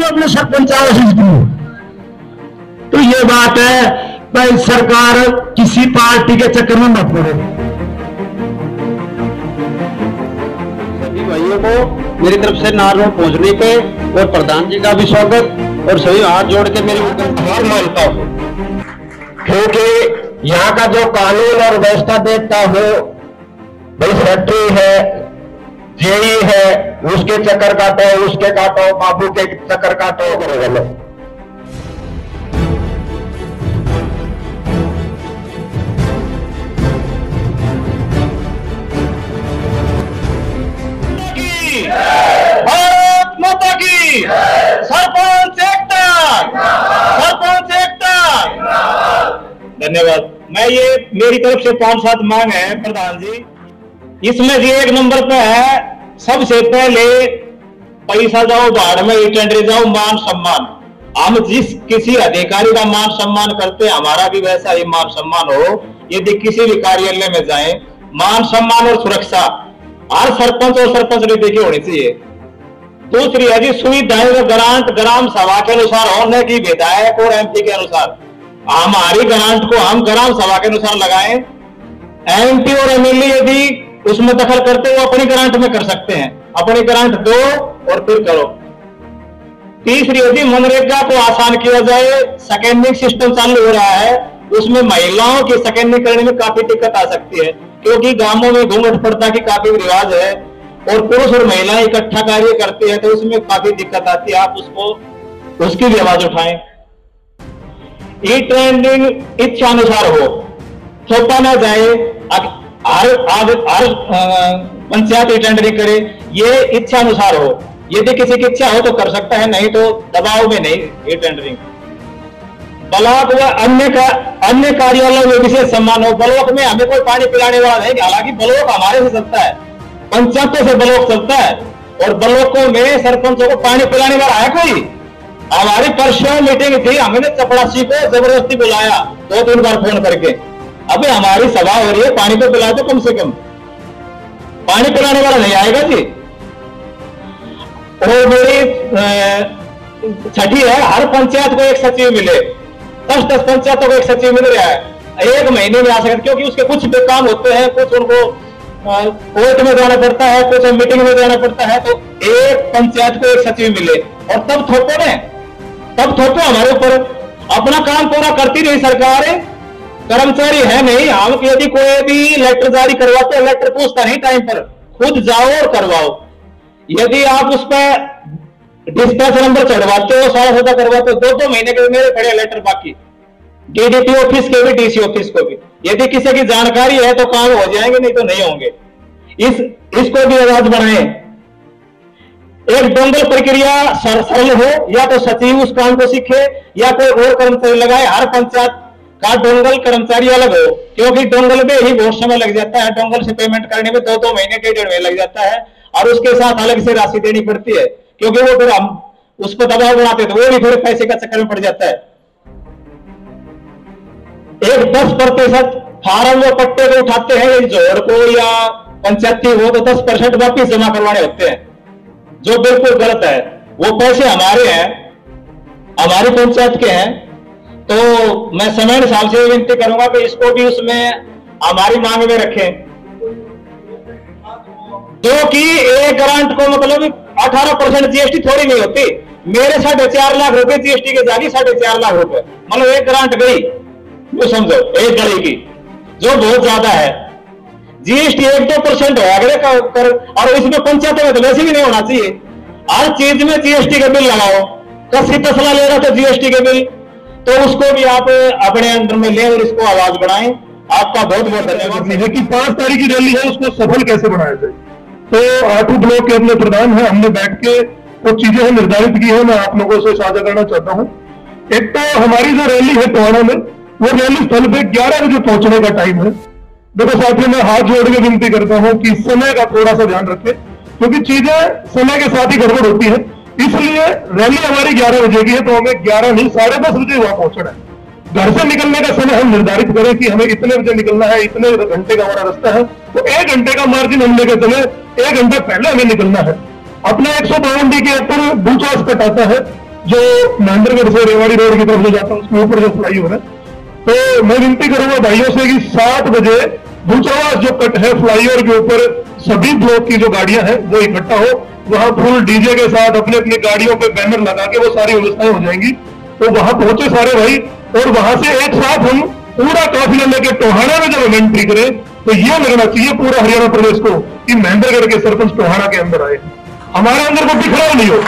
अपने सरपंच तो ये बात है भाई, सरकार किसी पार्टी के चक्कर में मत पड़े। सभी भाइयों को मेरी तरफ से नारनौल पहुंचने पे और प्रधान जी का भी स्वागत और सभी हाथ जोड़ के मेरी आभार मानता हूँ, क्योंकि यहाँ का जो कानून और व्यवस्था देखता हो, भाई फैक्ट्री है, जेई है, उसके चक्कर काटो, उसके काटो, बाबू के चक्कर काटो, करो। भारत माता की, सरपंच एकता, सरपंच एकता। धन्यवाद। मैं ये मेरी तरफ से 5-7 मांग है प्रधान जी। इसमें जी 1 नंबर पे है, सबसे पहले पैसा जाओ बाढ़ में, टेंडर जाओ, मान सम्मान। हम जिस किसी अधिकारी का मान सम्मान करते हैं, हमारा भी वैसा ही मान सम्मान हो। यदि किसी भी कार्यालय में जाएं, मान सम्मान और सुरक्षा हर सरपंच और सरपंच ने देखी होनी चाहिए। दूसरी है जी सुविधाएं, ग्रांट ग्राम सभा के अनुसार होने की, विधायक और एमपी के अनुसार। हमारी ग्रांट को हम ग्राम सभा के अनुसार लगाएं। एमपी और एमएलए यदि उसमें दखल करते हो, अपनी ग्रांट में कर सकते हैं। अपनी ग्रांट दो और फिर करो। तीसरी यदि मनरेगा को आसान किया जाए, स्कैनिंग सिस्टम चालू हो रहा है, उसमें महिलाओं की स्कैनिंग करने में काफी दिक्कत आ सकती है, क्योंकि गांवों में घूंघट पर्दा की काफी रिवाज है और पुरुष और महिलाएं इकट्ठा कार्य करते हैं, तो उसमें काफी दिक्कत आती है। आप उसको उसकी भी आवाज उठाएं। ई ट्रेंडिंग इच्छा अनुसार हो, थोपा ना जाए। हर पंचायत ई टेंडरिंग करे, ये इच्छा अनुसार हो। यदि किसी की इच्छा हो तो कर सकता है, नहीं तो दबाव में नहीं ई टेंडरिंग। ब्लॉक व अन्य कार्यालयों में विशेष सम्मान हो। ब्लॉक में हमें कोई पानी पिलाने वाला नहीं, हालांकि ब्लॉक हमारे से चलता है, पंचायतों से ब्लॉक चलता है, और ब्लॉकों में सरपंचों को पानी पिलाने वाला है कोई? हमारी परसों मीटिंग थी, हमने चपड़ासी को जबरदस्ती बुलाया 2-3 बार फोन करके। अबे हमारी सभा हो रही है, पानी तो पिला दो कम से कम। पानी पिलाने वाला नहीं आएगा जी। और मेरी छठी है, हर पंचायत को एक सचिव मिले। 10 पंचायतों को एक सचिव मिल रहा है, 1 महीने में आ सकते, क्योंकि उसके कुछ भी काम होते हैं, कुछ उनको कोर्ट में जाना पड़ता है, कुछ मीटिंग में जाना पड़ता है, तो एक पंचायत को एक सचिव मिले। और तब थोपो हमारे ऊपर। अपना काम पूरा करती रही सरकार, कर्मचारी है नहीं हम। यदि कोई भी लेटर जारी करवाते हैं, लेटर पूछता नहीं टाइम पर, खुद जाओ और करवाओ। यदि आप उस पर डिस्पैच नंबर चढ़वाते हो, सारा सौदा करवाते हो, 2-2 महीने के मेरे खड़े लेटर बाकी, डीडीपी ऑफिस के भी, डीसी ऑफिस को भी। यदि किसी की जानकारी है तो काम हो जाएंगे, नहीं तो नहीं होंगे। इसको भी आवाज बढ़ाएं। एक डोंगल प्रक्रिया सरल हो, या तो सचिव उस काम को सीखे या कोई और कर्मचारी लगाए। हर पंचायत का डोंगल कर्मचारी अलग हो, क्योंकि डोंगल में ही बहुत समय लग जाता है। डोंगल से पेमेंट करने में 2-2 महीने, 1.5 महीने लग जाता है, और उसके साथ अलग से राशि देनी पड़ती है, क्योंकि वो फिर हम उस पर दबाव बनाते तो वो भी फिर पैसे का चक्कर में पड़ जाता है। एक 10% फार्म व पट्टे को उठाते हैं, जोड़ को या पंचायती हो, तो 10% वापिस जमा करवाने होते हैं, जो बिल्कुल गलत है। वो पैसे हमारे हैं, हमारी पंचायत के हैं। तो मैं समय हिसाब से विनती करूंगा कि इसको भी उसमें हमारी मांग में रखें, क्योंकि एक ग्रांट को मतलब 18% जीएसटी थोड़ी नहीं होती। मेरे 4.5 लाख रुपए जीएसटी के जागी, 4.5 लाख रुपए, मतलब एक ग्रांट गई, वो समझो एक गली की, जो बहुत ज्यादा है। जीएसटी 1-2% हो कर, और इसमें पंचायतों में तो वैसे भी नहीं होना चाहिए। हर चीज में जीएसटी का बिल लगाओ। कसी तसला ले रहा तो जीएसटी के बिल, तो उसको भी आप अपने अंदर में लें और इसको आवाज बढ़ाएं। आपका बहुत बहुत धन्यवाद। कि 5 तारीख की रैली है, उसको सफल कैसे बनाया जाए, तो 8 ब्लॉक के अपने प्रधान है, हमने बैठ के कुछ चीजें निर्धारित की है, मैं आप लोगों से साझा करना चाहता हूँ। एक तो हमारी जो रैली है टोहाना में, वो रैली स्थल पे 11 बजे पहुंचने का टाइम है। देखो साथियों, मैं हाथ जोड़ के विनती करता हूँ कि समय का थोड़ा सा ध्यान रखें, क्योंकि चीजें समय के साथ ही गड़बड़ होती है। इसलिए रैली हमारी 11 बजे की है, तो हमें 11 नहीं 10:30 बजे वहां पहुंचना है। घर से निकलने का समय हम निर्धारित करें कि हमें इतने बजे निकलना है, इतने घंटे का हमारा रास्ता है, तो 1 घंटे का मार्जिन हम लेकर चले, 1 घंटे पहले हमें निकलना है। अपना 152D के ऊपर भूचास कट आता है, जो महेंद्रगढ़ से रेवाड़ी रोड की तरफ ले जाता है, उसके ऊपर जो फ्लाई हो रहा है। तो मैं विनती करूंगा भाइयों से कि 7 बजे भूचावास जो कट है फ्लाईओवर के ऊपर, सभी ब्लॉक की जो गाड़ियां हैं वो इकट्ठा हो, वहां फुल डीजे के साथ अपने अपनी गाड़ियों पे बैनर लगा के वो सारी व्यवस्थाएं हो जाएंगी। तो वहां पहुंचे सारे भाई, और वहां से एक साथ हम पूरा काफिला लेके टोहाना में जब हम एंट्री करें, तो ये लगना चाहिए पूरा हरियाणा प्रदेश को कि महेंद्रगढ़ के सरपंच टोहाना के अंदर आए, हमारे अंदर कोई बिखराव नहीं हो।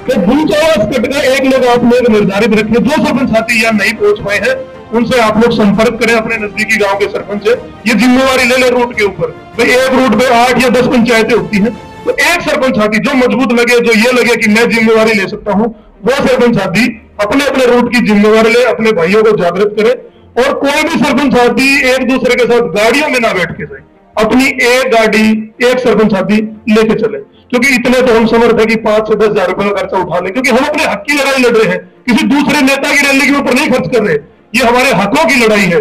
तो भूचावास कट का एक लोग आप लोग निर्धारित रखें, जो सरपंच साथी यहाँ नहीं पहुंच पाए हैं उनसे आप लोग संपर्क करें, अपने नजदीकी गांव के सरपंच से ये जिम्मेवारी ले ले रूट के ऊपर। भाई एक रूट पे 8 या 10 पंचायतें होती हैं, तो एक सरपंच साथी जो मजबूत लगे, जो ये लगे कि मैं जिम्मेवारी ले सकता हूँ, वो सरपंच साथी अपने अपने रूट की जिम्मेवारी ले, अपने भाइयों को जागृत करे। और कोई भी सरपंच साथी एक दूसरे के साथ गाड़ियों में ना बैठ के जाए, अपनी एक गाड़ी एक सरपंच साथी लेके चले, क्योंकि इतने तो हम समर्थ है कि 5 से 10 हजार रुपए का खर्चा उठा लें, क्योंकि हम अपने हक की लड़ाई लड़ रहे हैं, किसी दूसरे नेता की रैली के ऊपर नहीं खर्च कर रहे, ये हमारे हकों की लड़ाई है।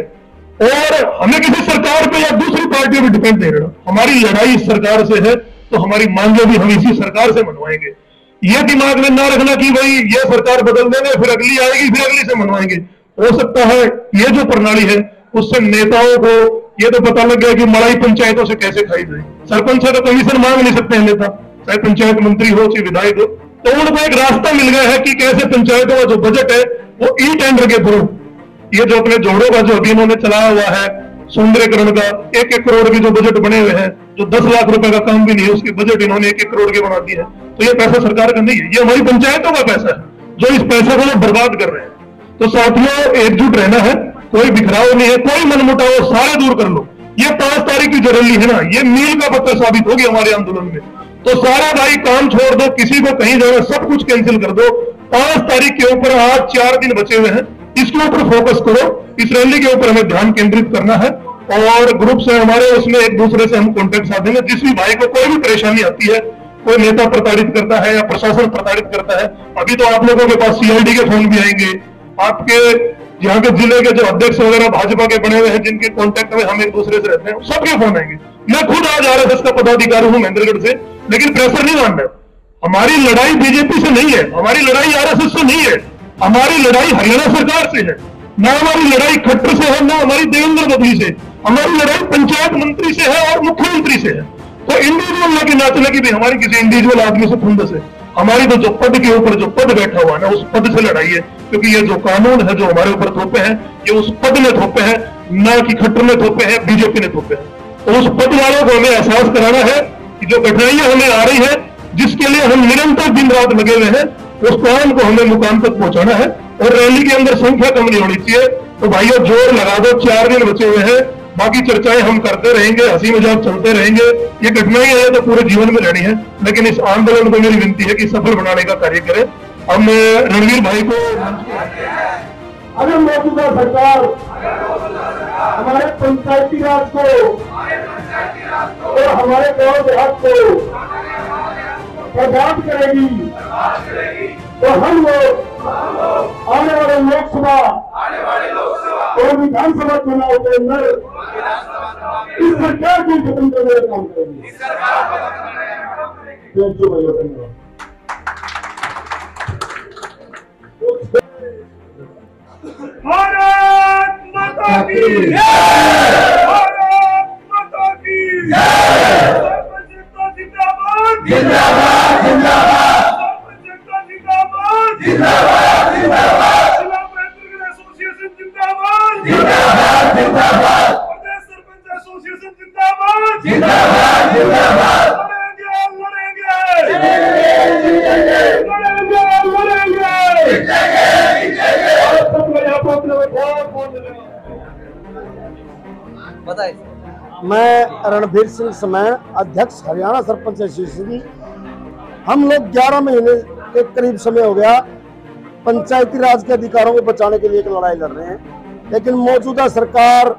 और हमें किसी सरकार पे या दूसरी पार्टियों पे डिपेंड नहीं रहना, हमारी लड़ाई इस सरकार से है, तो हमारी मांगे भी हम इसी सरकार से मनवाएंगे। ये दिमाग में ना रखना कि भाई ये सरकार बदल देंगे, फिर अगली आएगी, फिर अगली से मनवाएंगे। हो सकता है ये जो प्रणाली है उससे नेताओं को ये तो पता लग गया कि मलाई पंचायतों से कैसे खाई जाए। सरपंच से तो कमीशन मांग नहीं सकते हैं नेता, चाहे पंचायत मंत्री हो चाहे विधायक हो, तो उनको एक रास्ता मिल गया है कि कैसे पंचायतों का जो बजट है वो ई टेंडर के थ्रू, ये जो अपने जोड़ों का जो अभी इन्होंने चलाया हुआ है सौंदर्यकरण का 1-1 करोड़ के जो बजट बने हुए हैं, जो 10 लाख रुपए का काम भी नहीं है उसके बजट इन्होंने 1-1 करोड़ के बना दिए हैं। तो ये पैसा सरकार का नहीं है, ये हमारी पंचायतों का पैसा है, जो इस पैसे को बर्बाद कर रहे हैं। तो साथियों एकजुट रहना है, कोई बिखराव नहीं है, कोई मनमुटाव सारे दूर कर लो। ये 5 तारीख की जो रैली है ना, ये मील का पत्थर साबित होगी हमारे आंदोलन में। तो सारे भाई काम छोड़ दो, किसी को कहीं जाना सब कुछ कैंसिल कर दो। 5 तारीख के ऊपर आज 4 दिन बचे हुए हैं, इसके ऊपर फोकस करो, इस रैली के ऊपर हमें ध्यान केंद्रित करना है। और ग्रुप से हमारे उसमें एक दूसरे से हम कॉन्टेक्ट साधेंगे। जिस भी भाई को कोई भी परेशानी आती है, कोई नेता प्रताड़ित करता है या प्रशासन प्रताड़ित करता है, अभी तो आप लोगों के पास CID के फोन भी आएंगे, आपके यहाँ के जिले के जो अध्यक्ष वगैरह भाजपा के बने हुए हैं जिनके कॉन्टेक्ट में हम एक दूसरे से रहते हैं, सबके फोन आएंगे। मैं खुद आज RSS का पदाधिकारी हूँ महेंद्रगढ़ से, लेकिन प्रेशर नहीं मानना। हमारी लड़ाई बीजेपी से नहीं है, हमारी लड़ाई RSS से नहीं है, हमारी लड़ाई हरियाणा सरकार से है। ना हमारी लड़ाई खट्टर से है, ना हमारी देवेंद्र बबली से, हमारी लड़ाई पंचायत मंत्री से है और मुख्यमंत्री से है। तो इंडिविजुअल लगे ना चले कि भाई हमारी किसी इंडिविजुअल आदमी से खुंदस है। हमारी तो जो पद के ऊपर जो पद बैठा हुआ है ना, उस पद से लड़ाई है, क्योंकि ये जो कानून है जो हमारे ऊपर थोपे हैं, ये उस पद ने थोपे हैं, ना कि खट्टर ने थोपे हैं, बीजेपी ने थोपे हैं। तो उस पद वालों को हमें एहसास कराना है कि जो कठिनाइयां हमें आ रही है, जिसके लिए हम निरंतर दिन रात लगे हुए हैं, उस काम को हमें मुकाम तक पहुंचाना है। और रैली के अंदर संख्या कम नहीं होनी चाहिए। तो भाइयों जोर लगा दो, 4 दिन बचे हुए हैं, बाकी चर्चाएं हम करते रहेंगे, हंसी मजाक चलते रहेंगे। ये घटनाएं है तो पूरे जीवन में रहनी है, लेकिन इस आंदोलन को मेरी विनती है कि सफल बनाने का कार्य करें। हम रणवीर भाई को, अगर मौजूदा सरकार हमारे पंचायती राज को और हमारे गांव देहात को बर्बाद करेगी, तो हम लोग आने वाले लोकसभा और विधानसभा चुनाव के अंदर इस सरकार को खत्म करने का काम करेंगे। धन्यवाद। भारत माता की जय, भारत माता की जय, जिंदाबाद जिंदाबाद जिंदाबाद, जिंदाबाद जिंदाबाद जिंदाबाद, एसोसिएशन जिंदाबाद जिंदाबाद जिंदाबाद, प्रदेश सरपंच एसोसिएशन जिंदाबाद जिंदाबाद जिंदाबाद, लड़ेंगे मैं रणवीर सिंह समैन, अध्यक्ष हरियाणा सरपंच एसोसिएशन। हम लोग 11 महीने के करीब समय हो गया पंचायती राज के अधिकारों को बचाने के लिए एक लड़ाई लड़ रहे हैं, लेकिन मौजूदा सरकार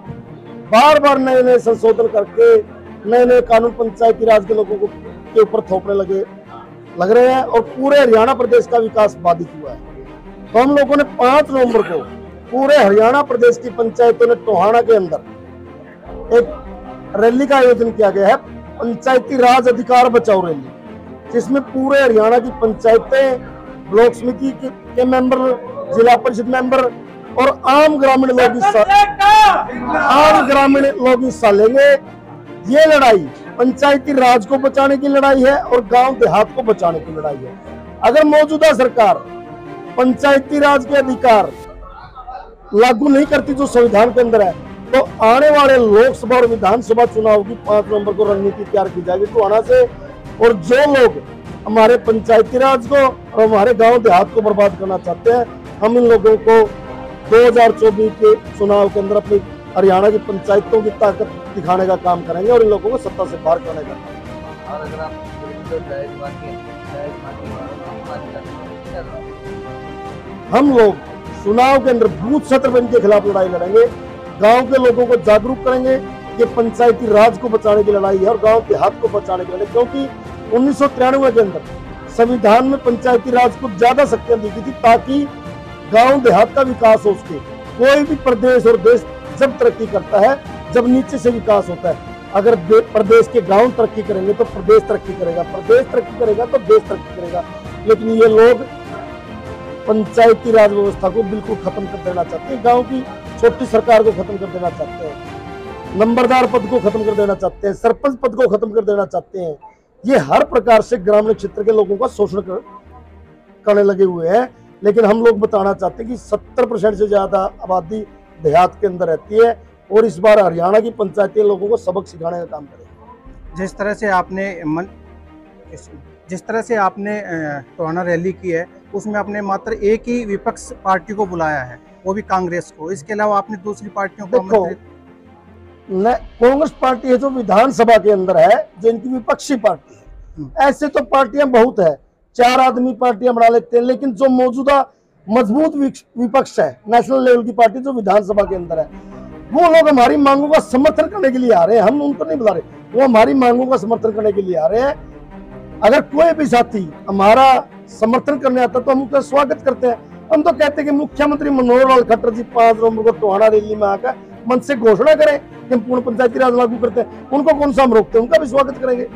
बार बार नए नए संशोधन करके नए नए कानून पंचायती राज के लोगों को के ऊपर थोपने लगे। लग रहे हैं और पूरे हरियाणा प्रदेश का विकास बाधित हुआ है। तो हम लोगों ने 5 नवंबर को पूरे हरियाणा प्रदेश की पंचायतों ने टोहाना के अंदर एक रैली का आयोजन किया गया है, पंचायती राज अधिकार बचाओ रैली, जिसमें पूरे हरियाणा की पंचायतें, ब्लॉक समिति के मेंबर, जिला परिषद मेंबर और आम ग्रामीण लोग हिस्सा लेंगे। ये लड़ाई पंचायती राज को बचाने की लड़ाई है और गांव देहात को बचाने की लड़ाई है। अगर मौजूदा सरकार पंचायती राज के अधिकार लागू नहीं करती जो संविधान के अंदर है, तो आने वाले लोकसभा और विधानसभा चुनाव की 5 नवंबर को रणनीति तैयार की जाएगी टोहाना से। और जो लोग हमारे पंचायती राज को और हमारे गांव देहात को बर्बाद करना चाहते हैं, हम इन लोगों को 2024 के चुनाव के अंदर अपनी हरियाणा की पंचायतों की ताकत दिखाने का काम करेंगे और इन लोगों को सत्ता से बाहर करने का। और अगर आप हम लोग चुनाव के अंदर बूथ सत्र इनके खिलाफ लड़ाई लड़ेंगे, गांव के लोगों को जागरूक करेंगे। ये पंचायती राज को बचाने की लड़ाई है और गांव देहात को बचाने की लड़ाई, क्योंकि 1993 के अंदर संविधान में पंचायती राज को ज्यादा शक्तियां दी गई थी ताकि गांव देहात का विकास हो सके। कोई भी प्रदेश और देश जब तरक्की करता है जब नीचे से विकास होता है। अगर प्रदेश के गांव तरक्की करेंगे तो प्रदेश तरक्की करेगा, प्रदेश तरक्की करेगा तो देश तरक्की करेगा। लेकिन ये लोग पंचायती राज व्यवस्था को बिल्कुल खत्म कर देना चाहते हैं, गांव की छोटी सरकार को खत्म कर देना चाहते हैं, नंबरदार पद को खत्म कर देना चाहते हैं, सरपंच पद को खत्म कर देना चाहते हैं। ये हर प्रकार से ग्रामीण क्षेत्र के लोगों का शोषण करने लगे हुए हैं। लेकिन हम लोग बताना चाहते हैं कि 70% से ज्यादा आबादी देहात के अंदर रहती है और इस बार हरियाणा की पंचायतें लोगों को सबक सिखाने का काम करेगी। जिस तरह से आपने टोहाना रैली की है, उसमें आपने मात्र एक ही विपक्ष पार्टी को बुलाया है, वो भी कांग्रेस को। इसके अलावा आपने दूसरी पार्टियों को कांग्रेस पार्टी है जो विधानसभा के अंदर है, जो इनकी विपक्षी पार्टी है। ऐसे तो पार्टियां बहुत है, 4 आदमी पार्टियां बना लेते हैं, लेकिन जो मौजूदा मजबूत विपक्ष है, नेशनल लेवल की पार्टी जो विधानसभा के अंदर है, वो लोग हमारी मांगों का समर्थन करने के लिए आ रहे हैं। हम उनको नहीं बुला रहे, वो हमारी मांगों का समर्थन करने के लिए आ रहे हैं। अगर कोई भी साथी हमारा समर्थन करने आता तो हम उसका स्वागत करते हैं। हम तो कहते हैं कि मुख्यमंत्री मनोहर लाल खट्टर जी 5 नवंबर को टोहाना रैली में आकर मन से घोषणा करें कि हम पूर्ण पंचायती राज लागू करते हैं। उनको कौन सा हम रोकते हैं, उनका भी स्वागत करेंगे।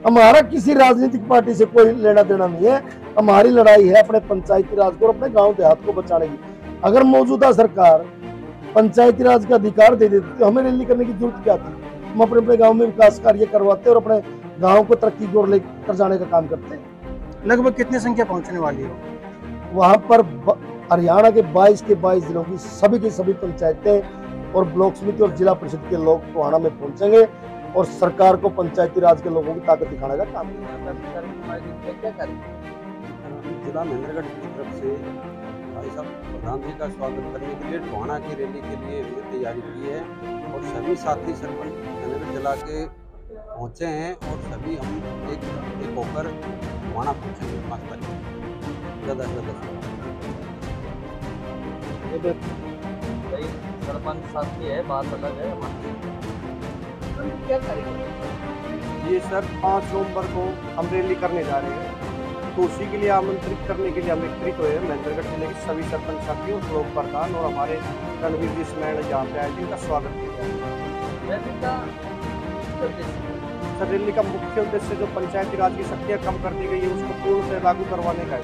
हमारा किसी राजनीतिक पार्टी से कोई लेना देना नहीं है। हमारी लड़ाई है अपने पंचायती राज को और अपने गांव देहात को बचाने की। अगर मौजूदा सरकार पंचायती राज का अधिकार दे देती तो हमें रैली करने की जरूरत क्या थी। हम अपने अपने गांव में विकास कार्य करवाते और अपने गांव को तरक्की की ओर लेकर जाने का काम करते हैं। लगभग कितनी संख्या पहुंचने वाली है वहां पर? हरियाणा के 22 के 22 जिलों की सभी पंचायतें और ब्लॉक समिति और जिला परिषद के लोग टोहाना में पहुंचेंगे और सरकार को पंचायती राज के लोगों की ताकत दिखाने का काम करेंगे। जिला महेंद्रगढ़ की तरफ से भाई साहब प्रधान जी का स्वागत करने के लिए टोहाना की रैली के लिए तैयारी की है और सभी साथी सरपंच महेंद्रगढ़ जिला के पहुँचे हैं और सभी हम एक होकर टोहाना पहुँचेंगे 5 तारीख ज़्यादा से ज़्यादा। सरपंच साथी है, बात अलग है। क्या करेंगे? ये सर 5 नवंबर को हम रैली करने जा रहे हैं, तो उसी के लिए आमंत्रित करने के लिए हम एकत्रित हुए हैं। महेंद्रगढ़ जिले के सभी सरपंच साथियों, ब्लॉक प्रधान और हमारे रणवीर जी स्मैड यहाँ पे आए थे, इनका स्वागत किया गया। सर रैली का मुख्य उद्देश्य जो पंचायती राज की शक्तियाँ कम कर दी गई है उसको पूर्ण से लागू करवाने का है।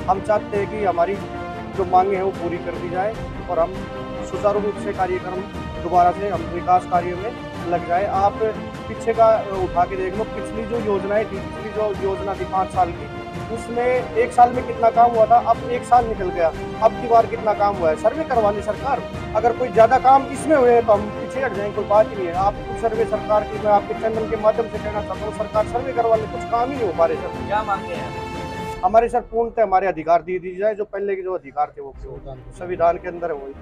हम चाहते हैं कि हमारी जो मांगे हैं वो पूरी कर दी जाए और हम सुचारू रूप से कार्यक्रम दोबारा से हम विकास कार्यों में लग जाए। आप पीछे का उठा के देख लो, पिछली जो योजनाएं थी, पिछली जो योजना थी 5 साल की, उसमें 1 साल में कितना काम हुआ था, अब 1 साल निकल गया, अब की बार कितना काम हुआ है। सर्वे करवा ले सरकार, अगर कोई ज़्यादा काम इसमें हुए हैं तो हम पीछे हट जाएं, कोई बात ही नहीं है। आप सर्वे सरकार की मैं आपके चैनल के माध्यम से कहना चाहता हूँ, सरकार सर्वे करवा ले, कुछ काम ही नहीं हो पा रहे सर। क्या मांगे हैं हमारे सर? पूर्णतः हमारे अधिकार दे दी जाए, जो पहले के जो अधिकार थे वो संविधान के अंदर है वही।